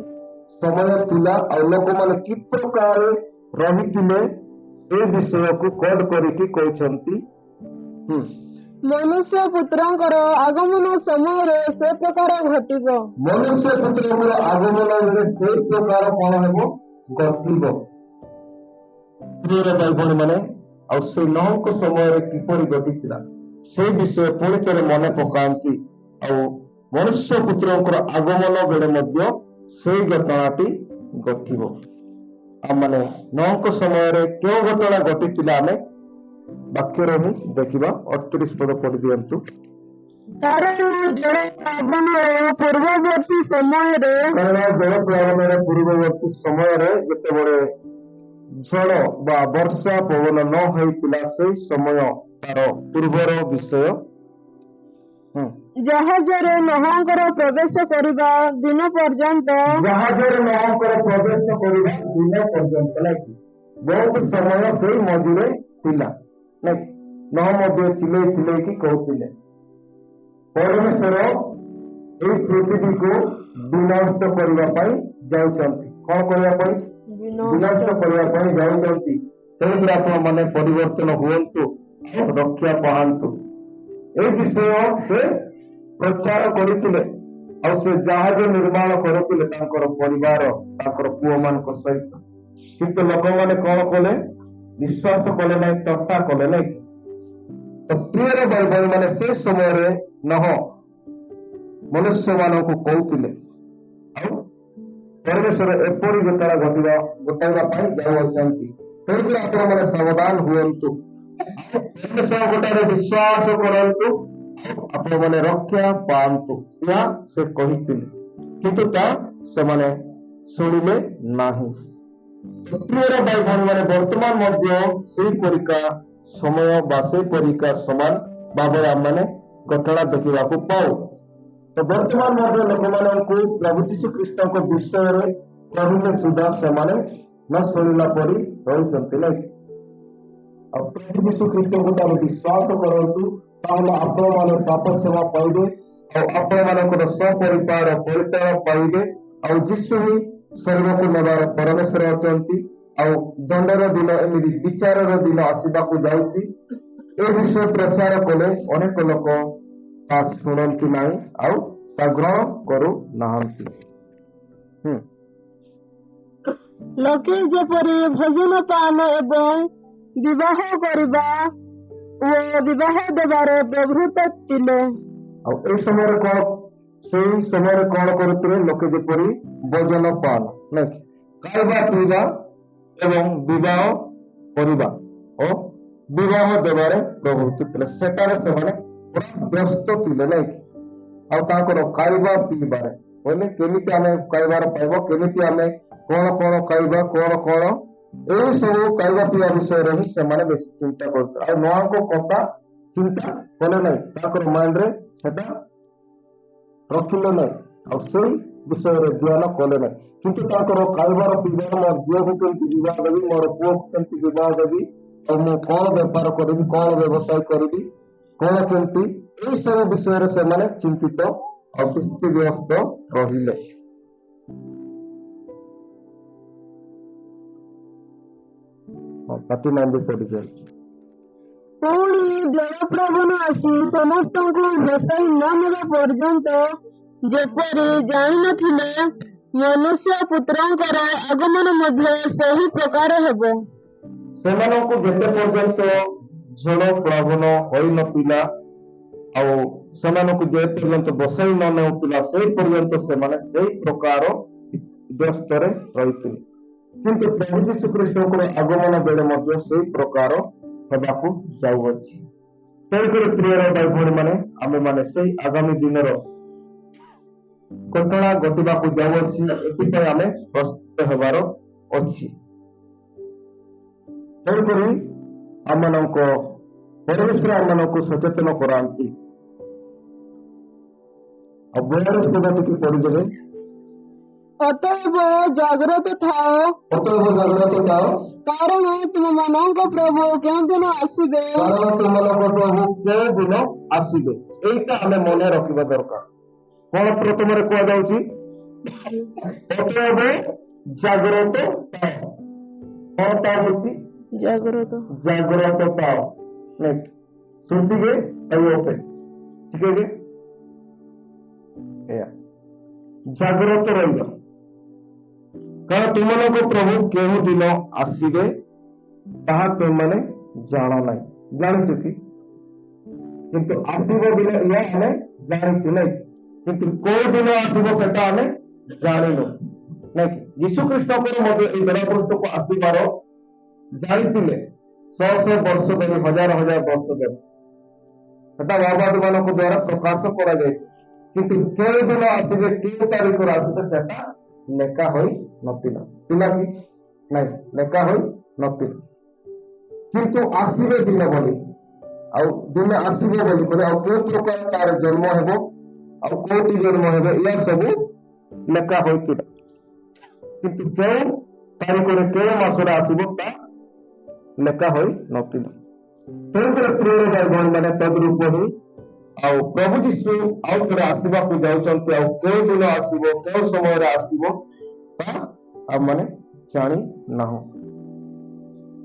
ସମୟ ଥିଲା ଆଉ ଲୋକମାନେ କି ପ୍ରକାର ରହିଥିଲେ ଏ ବିଷୟକୁ କୋଡ୍ କରିକି କହିଛନ୍ତି। ମନୁଷ୍ୟ ପୁତ୍ରଙ୍କର ଆଗମନ ସମୟରେ ସେ ପ୍ରକାର ଘଟିବ। ମନୁଷ୍ୟ ପୁତ୍ରଙ୍କର ଆଗମନରେ ସେ ପ୍ରକାର କଣ ହେବ? ଘଟିବ। ପ୍ରିୟ ଭାଇ ଭଉଣୀ ମାନେ, ଆଉ ସେ ନଅଙ୍କ ସମୟରେ କିପରି ଘଟିଥିଲା ସେ ବିଷୟ ପୁଣି ଥରେ ମନେ ପକାନ୍ତି। ଆଉ ମନୁଷ୍ୟ ପୁତ୍ରଙ୍କର ଆଗମନ ବେଳେ ମଧ୍ୟ ସେଇ ଘଟଣାଟି ଘଟିବ। ଆମମାନେ ନଅଙ୍କ ସମୟରେ କେଉଁ ଘଟଣା ଘଟିଥିଲା ଆମେ ବାକ୍ୟରେ ହିଁ ଦେଖିବା। 38 ପଦ ପଢି ଦିଅନ୍ତୁ। କାରଣ ଜଳପ୍ଲାବନର ପୂର୍ବବର୍ତ୍ତୀ ସମୟରେ ଯେତେବେଳେ ଝଡ଼ ବା ବର୍ଷା ପବନ ନ ହୋଇଥିଲା ସେଇ ସମୟ ତାର ପୂର୍ବର ବିଷୟ। ଜାହାଜରେ ନୋହଙ୍କର ପ୍ରବେଶ କରିବା ଦିନ ପର୍ଯ୍ୟନ୍ତ ନାଇଁ ବହୁତ ସମୟ ସେଇ ମଝିରେ ଥିଲା। ନାଇଁ ନହ ମଧ୍ୟ ଚିଲେଇକି କହୁଥିଲେ ପରମେଶ୍ୱର ଏଇ ପୃଥିବୀକୁ ବିନଷ୍ଟ କରିବା ପାଇଁ ଯାଉଛନ୍ତି। କଣ କରିବା ପାଇଁ? ବିନଷ୍ଟ କରିବା ପାଇଁ ଯାଉଛନ୍ତି। ତେଣୁକରି ଆପଣ ମାନେ ପରିବର୍ତ୍ତନ ହୁଅନ୍ତୁ, ରକ୍ଷା ପାଆନ୍ତୁ। ଏ ବିଷୟ ସେ ପ୍ରଚାର କରିଥିଲେ। ଆଉ ସେ ଜାହାଜ ନିର୍ମାଣ କରୁଥିଲେ ତାଙ୍କର ପରିବାର, ତାଙ୍କର ପୁଅ ମାନଙ୍କ ସହିତ। କିନ୍ତୁ ଲୋକମାନେ କଣ କଲେ? ବିଶ୍ୱାସ କଲେ ନାହିଁ, ଥଟ୍ଟା କଲେ ନାହିଁ। ତ ପ୍ରିୟର ଭାଇ ଭଉଣୀ ମାନେ, ସେ ସମୟରେ ନହ ମନୁଷ୍ୟ ମାନଙ୍କୁ କହୁଥିଲେ ଆଉ ପରମେଶ୍ୱର ଏପରି ଘଟଣା ଘଟାଇବା ପାଇଁ ଯାଉଅଛନ୍ତି। ତେଣୁକରି ଆପଣ ମାନେ ସାବଧାନ ହୁଅନ୍ତୁ, ପରମେଶ୍ୱର ଗୋଟାରେ ବିଶ୍ୱାସ କରନ୍ତୁ, ଆପଣ ମାନେ ରକ୍ଷା ପାଆନ୍ତୁ। ଏହା ସେ କହିଥିଲେ, କିନ୍ତୁ ତା ସେମାନେ ଶୁଣିଲେ ନାହିଁ। ପ୍ରିୟର ଭାଇ ଭଉଣୀ ମାନେ, ବର୍ତ୍ତମାନ ମଧ୍ୟ ସେଇ ପରୀକ୍ଷା ସମୟ ବା ସେଇ ପରୀକ୍ଷା ସମାନ ଭାବରେ ଆମମାନେ ଘଟଣା ଦେଖିବାକୁ ପାଉ। ତ ବର୍ତ୍ତମାନ ମଧ୍ୟ ଲୋକମାନଙ୍କୁ ପ୍ରଭୁ ଯୀଶୁ ଖ୍ରୀଷ୍ଟଙ୍କ ବିଷୟରେ କହିଲେ ସୁଦ୍ଧା ସେମାନେ ନ ଶୁଣିଲା ପରି ରହିଛନ୍ତି। ନାଇଁ ଆଉ ପ୍ରଭୁ ଯୀଶୁ ଖ୍ରୀଷ୍ଟଙ୍କୁ ତାର ବିଶ୍ୱାସ କରନ୍ତୁ, ତାହେଲେ ଆପଣ ମାନେ ପାପ କ୍ଷମା ପାଇବେ ଆଉ ଆପଣ ମାନଙ୍କର ସପରିବାର ପରିତ୍ରାଣ ପାଇବେ। ଆଉ ଯୀଶୁ ହିଁ ସ୍ୱର୍ଗକୁ ନେବାର ପରମେଶ୍ୱର ଅଟନ୍ତି। ଆଉ ଦଣ୍ଡର ଦିନ, ଏମିତି ବିଚାରର ଦିନ ଆସିବାକୁ ଯାଉଛି। ଏ ବିଷୟ ପ୍ରଚାର କଲେ ଅନେକ ଲୋକ ତା ଶୁଣନ୍ତି ନାହିଁ ଆଉ ତା ଗ୍ରହଣ କରୁନାହାନ୍ତି। ଲୋକେ ଯେପରି ଭୋଜନ ପାନ ଏବଂ ବିବାହ କରିବା ଓ ବିବାହ ଦେବାରେ ପ୍ରବୃତ୍ତ ଥିଲେ। ଆଉ ଏ ସମୟରେ କଣ? ସେଇ ସମୟରେ କଣ କରୁଥିଲେ? ଲୋକେ ଯେପରି ଭୋଜନ ପାନ, ନାଇଁ ଖାଇବା ପିଇବା ଏବଂ ବିବାହ କରିବା ଓ ବିବାହ ଦେବାରେ ପ୍ରବୃତ୍ତି ଥିଲେ। ସେଠାରେ ସେମାନେ ବ୍ୟସ୍ତ ଥିଲେ, ନାଇଁ ଆଉ ତାଙ୍କର ଖାଇବା ପିଇବାରେ ବୋଲେ କେମିତି ଆମେ ଖାଇବାର ପାଇବ, କେମିତି ଆମେ କଣ କଣ ଖାଇବା, କଣ କଣ ଏଇ ସବୁ ଖାଇବା ପିଇବା ବିଷୟରେ ହିଁ ସେମାନେ ବେଶୀ ଚିନ୍ତା କରୁଥିଲେ। ଆଉ ନୂଆଙ୍କ କଥା ଚିନ୍ତା କଲେ ନାହିଁ, ତାଙ୍କର ମାଇଣ୍ଡରେ ସେଟା ରଖିଲେ ନାହିଁ ଆଉ ସେଇ ବିଷୟରେ ଧ୍ୟାନ କଲେ ନାହିଁ। କିନ୍ତୁ ତାଙ୍କର ଖାଇବାର ପିଇବାର, ମୋର ଝିଅକୁ କେମିତି ବିବାହ ଦେବି, ମୋର ପୁଅକୁ କେମିତି ବିବାହ ଦେବି, ଆଉ ମୁଁ କଣ ବେପାର କରିବି, କଣ ବ୍ୟବସାୟ କରିବି, କଣ କେମିତି, ଏଇ ସବୁ ବିଷୟରେ ସେମାନେ ଚିନ୍ତିତ ଆଉ ବ୍ୟସ୍ତ ରହିଲେ। ପୁଣି ଜଳପ୍ଲାବନ ଆସି ସମସ୍ତଙ୍କୁ ଭସାଇ ନ ନେବା ପର୍ଯ୍ୟନ୍ତ ଯେପରି ଜାଣିନଥିଲେ, ମନୁଷ୍ୟ ପୁତ୍ରଙ୍କର ଆଗମନ ମଧ୍ୟ ସେହି ପ୍ରକାର ହେବ। ସେମାନଙ୍କୁ ଯେତେ ପର୍ଯ୍ୟନ୍ତ ଝଡ଼ ପ୍ଲାବନ ହୋଇନଥିଲା ଆଉ ସେମାନଙ୍କୁ ଯେ ପର୍ଯ୍ୟନ୍ତ ବସାଇ ନ ନେଉଥିଲା, ସେଇ ପର୍ଯ୍ୟନ୍ତ ସେମାନେ ସେଇ ପ୍ରକାର ବ୍ୟସ୍ତରେ ରହିଥିଲେ। କିନ୍ତୁ ପ୍ରଭୁ ଯୀଶୁ ଖ୍ରୀଷ୍ଟଙ୍କର ଆଗମନ ବେଳେ ମଧ୍ୟ ସେଇ ପ୍ରକାର ହେବାକୁ ଯାଉଅଛି। ତେଣୁକରି ପ୍ରିୟର ଭାଇ ଭଉଣୀ ମାନେ, ଆମେ ମାନେ ସେଇ ଆଗାମୀ ଦିନର ଘଟଣା ଘଟିବାକୁ ଯାଉଅଛି, ଏଥିପାଇଁ ଆମେ ପ୍ରସ୍ତୁତ ହେବାର ଅଛି। ତେଣୁକରି ଆମମାନଙ୍କ ପରମେଶ୍ୱର ଆମମାନଙ୍କୁ ସଚେତନ କରାନ୍ତି। ଆଉ ବୟର ପଦ ଟିକେ ପଢିଦେବେ। ଅତଏବ ଜାଗ୍ରତ ଥାଅ, ଅତଏବ ଜାଗ୍ରତ ଥାଅ, କାରଣ ତୁମମାନଙ୍କ ପ୍ରଭୁ କେଉଁଦିନ ଆସିବେ କାରଣ ତୁମମାନଙ୍କ ପ୍ରଭୁ କେଉଁ ଦିନ ଆସିବେ। ଏଇଟା ଆମେ ମନେ ରଖିବା ଦରକାର। କଣ ପ୍ରଥମରେ କୁହାଯାଉଛି? ଅତଏବ ଜାଗ୍ରତ ଥାଅ। କଣ ତା ହେଉଛି? ଜାଗ୍ରତ। ଜାଗ୍ରତ ଥାଅ। ନେକ୍ସଟ ଶୁଣିଥିବେ ଆଉ ଓପେ ଠିକ ଅଛି। ଏୟା ଜାଗ୍ରତ ରହିବ, କାରଣ ତୁମମାନଙ୍କ ପ୍ରଭୁ କେଉଁ ଦିନ ଆସିବେ ତାହା ତୁମମାନେ ଜାଣ ନାହିଁ। ଜାଣିଛୁ କି? କିନ୍ତୁ ଆସିବ ଦିନ ଏହା ଆମେ ଜାଣିଛୁ ନାଇଁ, କିନ୍ତୁ କୋଉ ଦିନ ଆସିବ ସେଟା ଆମେ ଜାଣିନୁ ନାଇଁ। ଯୀଶୁ ଖ୍ରୀଷ୍ଟଙ୍କର ମଧ୍ୟ ଏଇ ଧରାପୃଷ୍ଠକୁ ଆସିବାର ଜାଣିଥିଲେ 100 ବର୍ଷ ଧରି, ହଜାର ହଜାର ବର୍ଷ ଧରି। ସେଟା ବାବାଦ ମାନଙ୍କ ଦ୍ଵାରା ପ୍ରକାଶ କରାଯାଏ, କିନ୍ତୁ କେଉଁ ଦିନ ଆସିବେ, କେଉଁ ତାରିଖରେ ଆସିବେ ସେଟା ଲେଖା ହୋଇ ନଥିଲା। ଥିଲା କି ନାଇଁ? ଲେଖା ହୋଇ ନଥିଲା। କିନ୍ତୁ ଆସିବେ ଦିନ ବୋଲି, ଆଉ ଦିନ ଆସିବ ବୋଲି କହିଲେ, ଆଉ କେଉଁ ପ୍ରକାର ତାର ଜନ୍ମ ହେବ, ଆଉ କୋଉଠି ଜନ୍ମ ହେବେ, ଏହା ସବୁ ଲେଖା ହୋଇଥିଲା। କିନ୍ତୁ କେଉଁ ତାରିଖରେ କେଉଁ ମାସରେ ଆସିବ ତା ଲେଖା ହୋଇ ନଥିଲା। ତେଣୁକରି ପ୍ରିୟ ଭାଇ ଭଉଣୀ ମାନେ, ତଦ୍ରୂପ ହିଁ ଆଉ ପ୍ରଭୁ ଯୀଶୁ ଆଉ ଥରେ ଆସିବାକୁ ଯାଉଛନ୍ତି। ଆଉ କେଉଁ ଦିନ ଆସିବ, କେଉଁ ସମୟରେ ଆସିବ ତାହା ଆମମାନେ ଜାଣି ନାହୁଁ।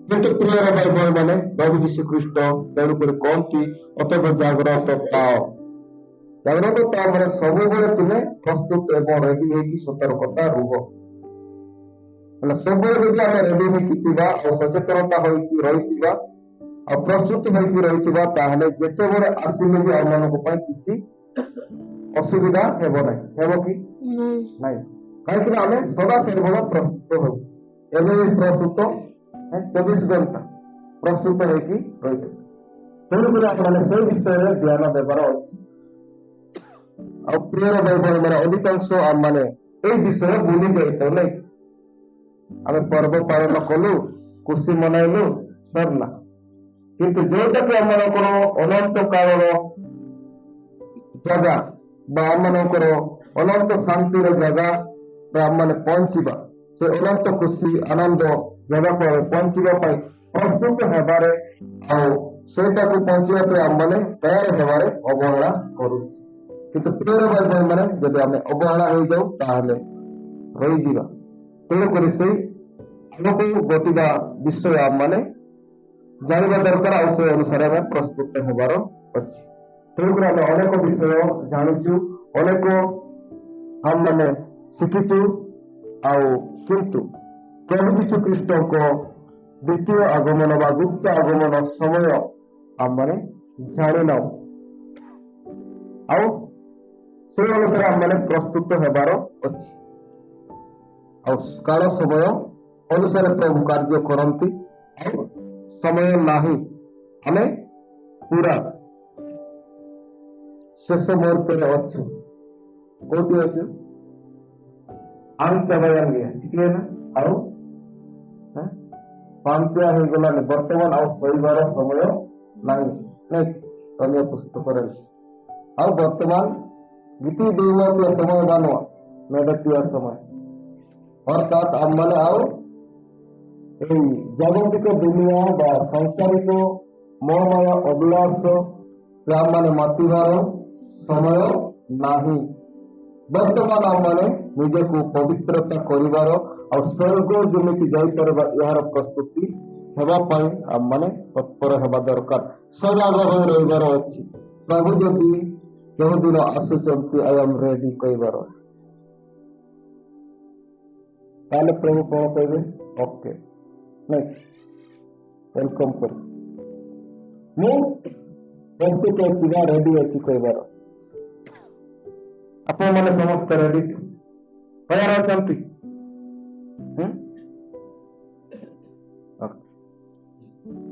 କିନ୍ତୁ ପ୍ରିୟ ଭାଇ ଭଉଣୀ ମାନେ, ପ୍ରଭୁ ଯୀଶୁ ଖ୍ରୀଷ୍ଟ ତେଣୁକରି କହନ୍ତି ଅତଏବ ଜାଗ୍ରତ ଥାଅ। ଜାଗ୍ରତ ଥାଅ ମାନେ ସବୁବେଳେ ତୁମେ ପ୍ରସ୍ତୁତ ଏବଂ ରେଡି ହେଇକି ସତର୍କତା ରୁହ। ହେଲେ ସବୁବେଳେ ଯଦି ଆମେ ରେଡି ହେଇକି ଥିବା, ଆଉ ସଚେତନତା ହୋଇକି ରହିଥିବା, ଆଉ ପ୍ରସ୍ତୁତ ହୋଇକି ରହିଥିବା, ତାହେଲେ ଯେତେବେଳେ ଆସିଲେ ବି ଆମମାନଙ୍କ ପାଇଁ କିଛି ଅସୁବିଧା ହେବ ନାହିଁ। ହେବ କି ନାଇଁ? କାହିଁକି ନା ଆମେ ସଦା ସର୍ବଦା ପ୍ରସ୍ତୁତ ହେବୁ। ଏବେ ବି ପ୍ରସ୍ତୁତ 24 ଘଣ୍ଟା ପ୍ରସ୍ତୁତ ହେଇକି ରହିଥିବେ। ତେଣୁକରି ଆମମାନେ ସେଇ ବିଷୟରେ ଧ୍ୟାନ ଦେବାର ଅଛି। ଆଉ ପ୍ରିୟ ଭାଇ ଭଉଣୀ ମାନେ, ଅଧିକାଂଶ ଆମମାନେ ଏଇ ବିଷୟ ଭୁଲି ଯାଇଥାଉ ନାଇଁ। ଆମେ ପର୍ବ ପାଳନ କଲୁ, ଖୁସି ମନାଇଲୁ, ସରିଲା। କିନ୍ତୁ ଯୋଉଟାକି ଆମମାନଙ୍କର ଅନନ୍ତ କାଳର ଜାଗା ବା ଆମମାନଙ୍କର ଅନନ୍ତ ଶାନ୍ତିର ଜାଗା ଆମମାନେ ପହଞ୍ଚିବା, ସେ ଅନନ୍ତ ଖୁସି ଆନନ୍ଦ ଜାଗାକୁ ଆମେ ପହଞ୍ଚିବା ପାଇଁ ପ୍ରସ୍ତୁତ ହେବାରେ, ଆଉ ସେଇଟାକୁ ପହଞ୍ଚିବା ପାଇଁ ଆମମାନେ ତୟାର ହେବାରେ ଅବହେଳା କରୁଛୁ। କିନ୍ତୁ ପ୍ରିୟ ଭାଇ ଭଉଣୀ ମାନେ, ଯଦି ଆମେ ଅବହେଳା ହେଇଯାଉ ତାହେଲେ ରହିଯିବା। ତେଣୁକରି ସେଇ ଆଗକୁ ଘଟିବା ବିଷୟ ଆମମାନେ ଜାଣିବା ଦରକାର, ଆଉ ସେ ଅନୁସାରେ ଆମେ ପ୍ରସ୍ତୁତ ହେବାର ଅଛି। ତେଣୁକରି ଆମେ ଅନେକ ବିଷୟ ଜାଣିଛୁ, ଅନେକ ଆମମାନେ ଶିଖିଛୁ, ଆଉ କିନ୍ତୁ ପ୍ରଭୁ ଯୀଶୁ ଖ୍ରୀଷ୍ଟଙ୍କ ଦ୍ୱିତୀୟ ଆଗମନ ବା ଗୁପ୍ତ ଆଗମନ ସମୟ ଆମମାନେ ଜାଣିନାହୁଁ। ଆଉ ସେ ଅନୁସାରେ ଆମମାନେ ପ୍ରସ୍ତୁତ ହେବାର ଅଛି। ଆଉ କାଳ ସମୟ ଅନୁସାରେ ପ୍ରଭୁ କାର୍ଯ୍ୟ କରନ୍ତି। ଆଉ ସମୟ ନାହିଁ, ଆମେ ପୁରା ଶେଷ ମୁହୂର୍ତ୍ତରେ ଅଛୁ। କୋଉଠି ଅଛୁ? ଟିକେ ନା ଆଉ ପାନ୍ତିଆ ହେଇଗଲାନି। ବର୍ତ୍ତମାନ ଆଉ ଶୋଇବାର ସମୟ ନାହିଁ ନାଇଁ? ଅନ୍ୟ ପୁସ୍ତକରେ ଆଉ ବର୍ତ୍ତମାନ ଗୀତି ଦୈବତୀୟ ସମୟ ବା ନୁହଁ, ମେଦତୀୟ ସମୟ। ଅର୍ଥାତ୍ ଆମମାନେ ଆଉ এই ଜାଗତିକ ଦୁନିଆ ବା ସାଂସାରିକ ମୋହମୟ ଅଭିଳାଷ ଆମମାନେ ମାତିବାର ସମୟ ନାହିଁ। ବର୍ତ୍ତମାନ ଆମମାନେ ନିଜକୁ ପବିତ୍ରତା କରିବାର, ଆଉ ସ୍ୱର୍ଗ ଯେମିତି ଯାଇପାରିବା, ଏହାର ପ୍ରସ୍ତୁତି ହେବା ପାଇଁ ଆମମାନେ ତତ୍ପର ହେବା ଦରକାର। ସଜାଗ ହୋଇ ରହିବାର ଅଛି। ପ୍ରଭୁ ଯଦି କେଉଁ ଦିନ ଆସୁଛନ୍ତି, ଆଇ ଆମ୍ ରେଡି କହିବାର, ତାହେଲେ ପ୍ରଭୁ କଣ କହିବେ? ଓକେ ନାଇଁ, ୱେଲକମ୍ କର, ମୁଁ ପ୍ରସ୍ତୁତ ଅଛି ବା ରେଡି ଅଛି କହିବାର। ଆପଣମାନେ ସମସ୍ତେ ରେଡି ତୟାର ଅଛନ୍ତି?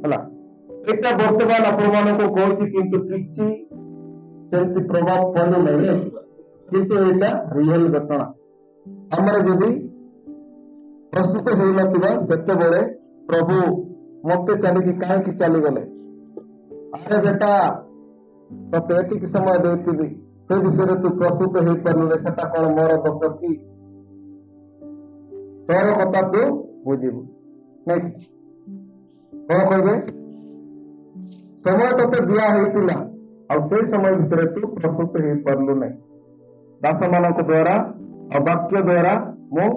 ହେଲା, ଏଇଟା ବର୍ତ୍ତମାନ ଆପଣମାନଙ୍କୁ କହୁଛି, କିନ୍ତୁ କିଛି ସେମିତି ପ୍ରଭାବ ପଡୁନାହିଁ। କିନ୍ତୁ ଏଇଟା ରିଏଲ ଘଟଣା। ଆମର ଯଦି ପ୍ରସ୍ତୁତ ହେଇନଥିବା, ସେତେବେଳେ ପ୍ରଭୁ ମତେ ଚାଲିକି କାହିଁକି ଚାଲିଗଲେ? ଆରେ ବେଟା, ତତେ ଏତିକି ସମୟ ଦେଇଥିଲି, से विषय तू प्रस्तुत हो पार्लु सेटा कौन मोर दोष कि तोर कथा तू बुझिबु नहीं कौन कहबे समय तोते दिया होइतिला आ से समय भितर तू प्रस्तुत हो पार्लु नहीं दास मानक द्वारा और वाक्य द्वारा मो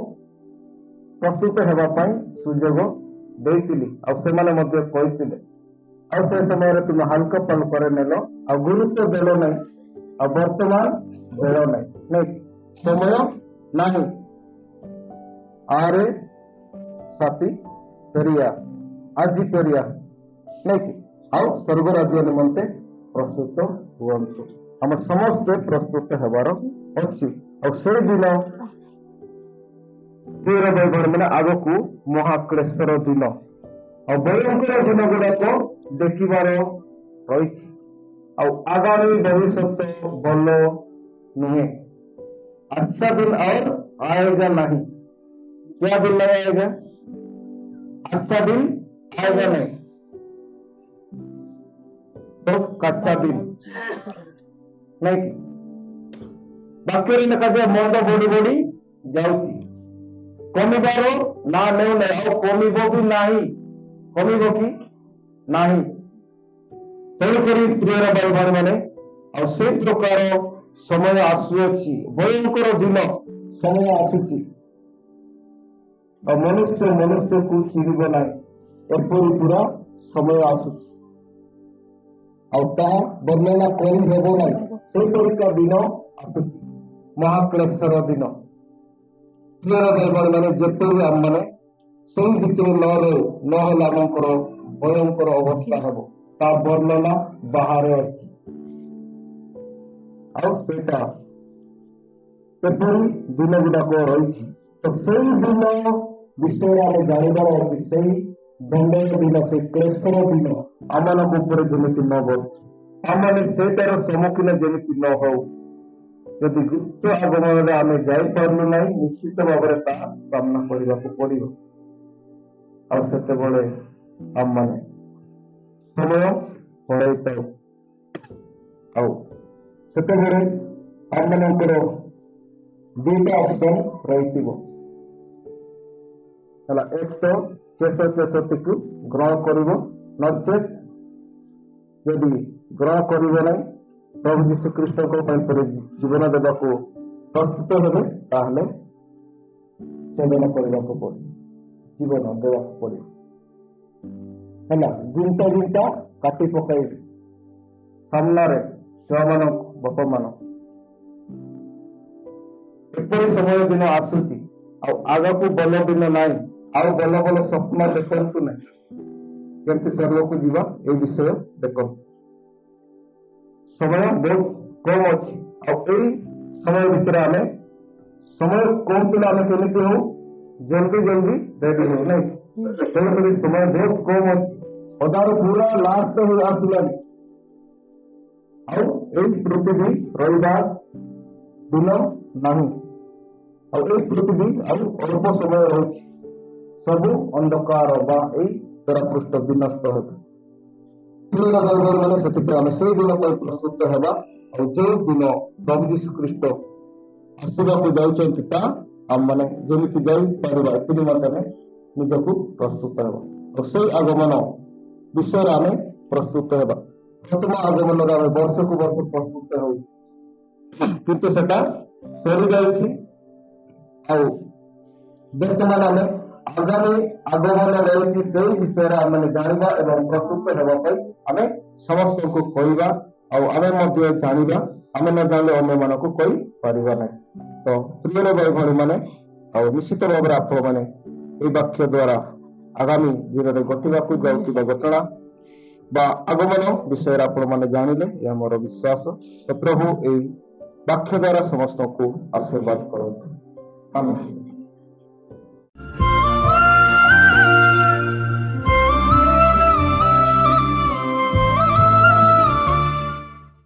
प्रस्तुत हेबा पई सुजोग देइतिली आ से माने मध्ये कहितिले आ से समय रे तुम हल्का पल करे नेलो आ गुरुत्व देलो नहीं आ वर्तमान बेलो नहीं समय नहीं आरे साथी पेरिया आजी पेरियास नहीं कि आउ स्वर्ग राज्य निमंते प्रस्तुत हुअन्तु हम समस्त प्रस्तुत हेबार अछि और से दिन प्रिय भाई भण मैंने आग को महाक्लेशर दिन और भयंकर दिन गुड़ाक देखिबार रही आगामी भविष्य भल नुहे अच्छा दिन और आएगा नहीं क्या दिन नहीं आएगा अच्छा दिन आएगा नहीं तो कच्चा दिन नहीं बाक्य लिखा मंद बढ़ी बढ़ी जाऊची कमिबार ना नेउ नहीं और कमिबो भी नहीं कमिबो कि नहीं तेणुकरी प्रिय भाई भाई मैंने और से प्रकार समय आसुअछि भयंकर दिन समय आसुछि और मनुष्य मनुष्य को चिन्हिब नहीं एपरी पूरा समय आसुछि और ताहा वर्णना करी हेबो नहीं से तरीका दिन आसुछि महाक्लेशर दिन प्रिय भाई भाई मैंने जेपरी आम माने से भितर न रहो न होला आमकर भयंकर अवस्था हेबो ता वर्णना बाहर अछि और सेटा एपरी दिन गुड़ाक रही तो से दिन विषय आम जानवर अच्छी से दंडन दिन से क्लेशर दिन आम जमी न बर्तु आम सेटार सम्मुखीन जमी न हो यदि गुप्त आगमन आम जापारू ना निश्चित भाव सामना करने को पड़ो आते आम मैंने समय हड़ाई आते आम मनकर दुईटा ऑप्शन रही एक तो 663 को ग्रहण कर नचेत यदि ग्रहण कर प्रभु जीशु कृष्ण जीवन देवा प्रस्तुत हेबे ताहले सेवन करने को पड़े जीवन देवा पड़े है जिंता जिंता काटी पकड़ सामना छुआ मान बापा मान एपरी समय दिन आसूची आग को बल दिन ना आउ बल बल स्वप्न देखु ना केमती स्वर्ग को जीवा ए विषय देख समय बहुत कम अच्छी समय भितर आम समय कम थे आम केमी हो जल्दी जल्दी रेडी हो नहीं तेणुक समय बहुत कम अच्छी अदार पूरा लास्ट हो आसलानी पृथ्वी रहा दिन नहीं पृथ्वी अल्प समय रही सब अंधकार तेरा पृष्ठ विनष्ट हो मैंने से दिन प्रस्तुत होगा और जो दिन प्रभु जीशु ख्रीष्ट आसवाक जाता आम मैंने जमी जापर एतिमात्रे निजक प्रस्तुत हो और से आगमन विषय आम प्रस्तुत होगा प्रथम आगमन वर्ष को वर्ष प्रस्तुत हो किंतु सेटा सरी जाइए वर्तमान आम आगामी आगमन रही से विषय आम जाना एवं प्रस्तुत होगा आम समस्त को कहवा आम जाना आम न जाने अन्य मान को कही पारिबा नहीं तो प्रिय भाई भाई मैंने निश्चित भाव आपण मैंने ये वाक्य द्वारा आगामी दिन में घटवाक जाऊा घटना बा आगमन विषय आपण मैंने जानिले यह मोर विश्वास तो प्रभु ये वाक्य द्वारा समस्त को आशीर्वाद करते आमीन।